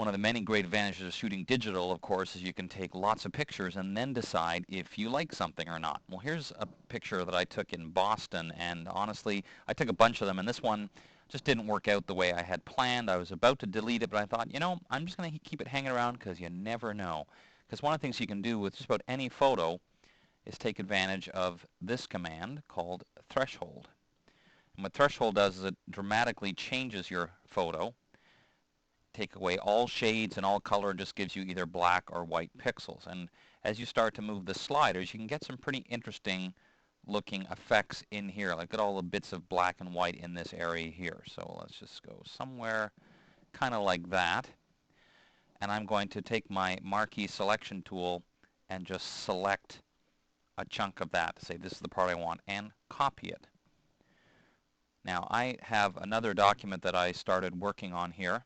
One of the many great advantages of shooting digital, of course, is you can take lots of pictures and then decide if you like something or not. Well, here's a picture that I took in Boston, and honestly, I took a bunch of them, and this one just didn't work out the way I had planned. I was about to delete it, but I thought, you know, I'm just going to keep it hanging around because you never know. Because one of the things you can do with just about any photo is take advantage of this command called threshold. And what threshold does is it dramatically changes your photo, take away all shades and all color, and just gives you either black or white pixels. And as you start to move the sliders, you can get some pretty interesting looking effects in here. Like, look at all the bits of black and white in this area here. So let's just go somewhere kind of like that. And I'm going to take my marquee selection tool and just select a chunk of that to say this is the part I want and copy it. Now I have another document that I started working on here,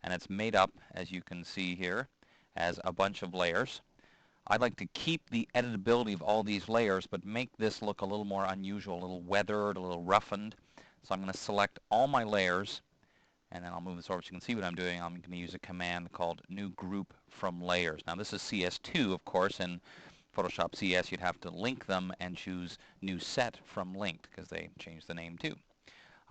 and it's made up, as you can see here, as a bunch of layers. I'd like to keep the editability of all these layers, but make this look a little more unusual, a little weathered, a little roughened. So I'm going to select all my layers, and then I'll move this over so you can see what I'm doing. I'm going to use a command called new group from layers. Now this is CS2, of course. In Photoshop CS, you'd have to link them and choose new set from linked because they changed the name too.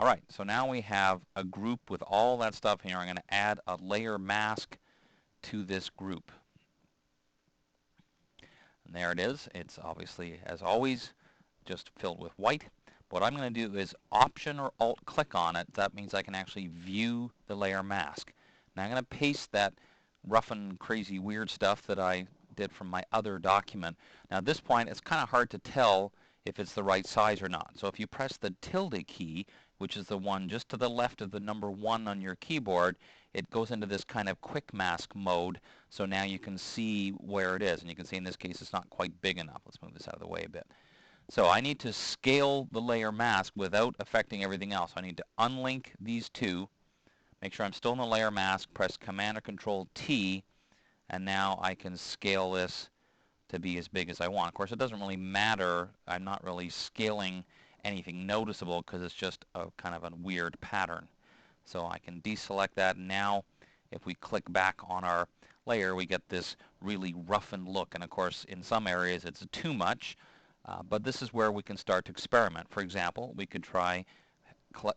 All right, so now we have a group with all that stuff here. I'm going to add a layer mask to this group. And there it is. It's obviously, as always, just filled with white. What I'm going to do is Option or Alt click on it. That means I can actually view the layer mask. Now I'm going to paste that rough and crazy weird stuff that I did from my other document. Now at this point it's kind of hard to tell if it's the right size or not. So if you press the tilde key, which is the one just to the left of the number 1 on your keyboard, it goes into this kind of quick mask mode. So now you can see where it is. And you can see in this case it's not quite big enough. Let's move this out of the way a bit. So I need to scale the layer mask without affecting everything else. I need to unlink these two, make sure I'm still in the layer mask, press Command or Control T, and now I can scale this to be as big as I want. Of course, it doesn't really matter. I'm not really scaling anything noticeable because it's just a kind of a weird pattern. So I can deselect that. Now if we click back on our layer, we get this really roughened look. And of course in some areas it's too much, but this is where we can start to experiment. For example, we could try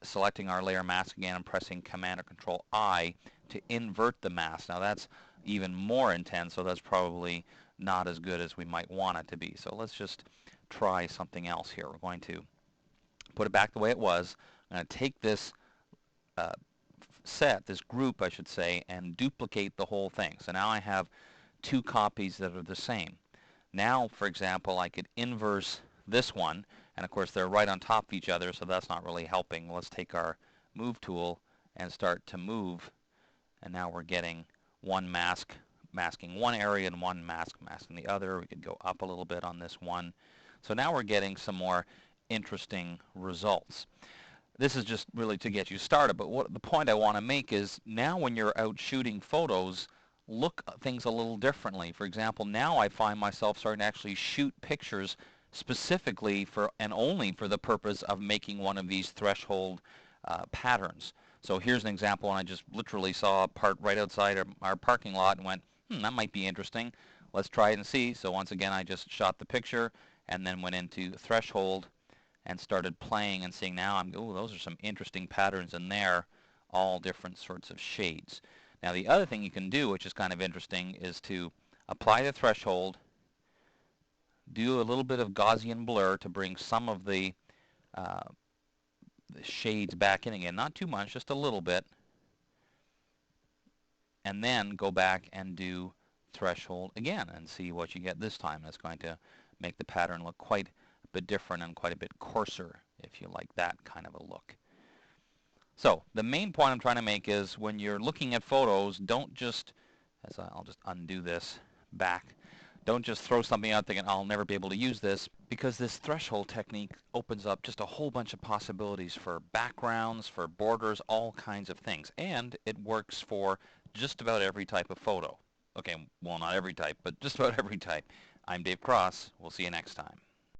selecting our layer mask again and pressing Command or Control I to invert the mask. Now that's even more intense, so that's probably not as good as we might want it to be. So let's just try something else here. We're going to put it back the way it was. I'm going to take this set, this group I should say, and duplicate the whole thing. So now I have two copies that are the same. Now, for example, I could inverse this one, and of course they're right on top of each other, so that's not really helping. Let's take our move tool and start to move, and now we're getting one mask masking one area and one mask masking the other. We could go up a little bit on this one. So now we're getting some more interesting results. This is just really to get you started, but what the point I want to make is now when you're out shooting photos, look at things a little differently. For example, now I find myself starting to actually shoot pictures specifically for and only for the purpose of making one of these threshold patterns. So here's an example, and I just literally saw a part right outside our parking lot and went, that might be interesting. Let's try it and see. So once again, I just shot the picture and then went into threshold and started playing and seeing now, those are some interesting patterns in there, all different sorts of shades. Now the other thing you can do, which is kind of interesting, is to apply the threshold, do a little bit of Gaussian blur to bring some of the shades back in again. Not too much, just a little bit. And then go back and do threshold again and see what you get this time. That's going to make the pattern look quite a bit different and quite a bit coarser, if you like that kind of a look. So the main point I'm trying to make is when you're looking at photos, don't just, I'll just undo this back, don't just throw something out thinking I'll never be able to use this, because this threshold technique opens up just a whole bunch of possibilities for backgrounds, for borders, all kinds of things. And it works for just about every type of photo. Okay, well, not every type, but just about every type. I'm Dave Cross. We'll see you next time.